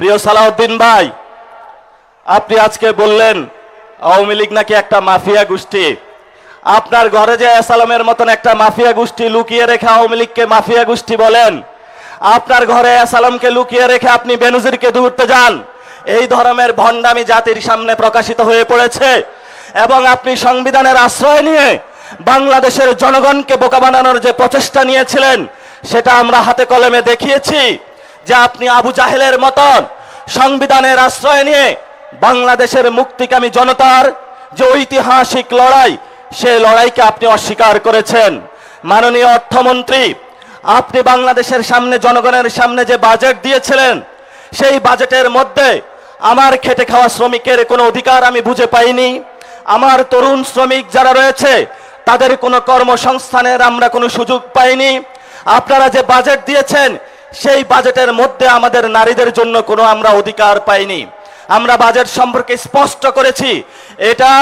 প্রিয় সালাউদ্দিন ভাই, আপনি আজকে বললেন আওয়ামী লীগ নাকি একটা মাফিয়া গোষ্ঠী। আপনার ঘরে যে এসালামের মতন একটা মাফিয়া গোষ্ঠী লুকিয়ে রেখে আওয়ামী লীগকে মাফিয়া গোষ্ঠী বলেন, আপনার ঘরে এসালামকে লুকিয়ে রেখে আপনি বেনজিরকে ধরতে যান, এই ধরনের ভণ্ডামি জাতির সামনে প্রকাশিত হয়ে পড়েছে। এবং আপনি সংবিধানের আশ্রয় নিয়ে বাংলাদেশের জনগণকে বোকা বানানোর যে প্রচেষ্টা নিয়েছিলেন, সেটা আমরা হাতে কলমে দেখিয়েছি যে আপনি আবু জাহেলের মতন সংবিধানের আশ্রয় নিয়ে বাংলাদেশের মুক্তিকামী জনতার যে ঐতিহাসিক লড়াই, সেই লড়াইকে আপনি অস্বীকার করেছেন। মাননীয় অর্থমন্ত্রী, আপনি বাংলাদেশের সামনে, জনগণের সামনে যে বাজেট দিয়েছিলেন, সেই বাজেটের মধ্যে আমার খেটে খাওয়া শ্রমিকের কোনো অধিকার আমি বুঝে পাইনি। আমার তরুণ শ্রমিক যারা রয়েছে তাদের কোনো কর্মসংস্থানের আমরা কোনো সুযোগ পাইনি। আপনারা যে বাজেট দিয়েছেন, সেই বাজেটের মধ্যে আমাদের নারীদের জন্য কোনো আমরা অধিকার পাইনি। আমরা বাজেট সম্পর্কে স্পষ্ট করেছি, এটা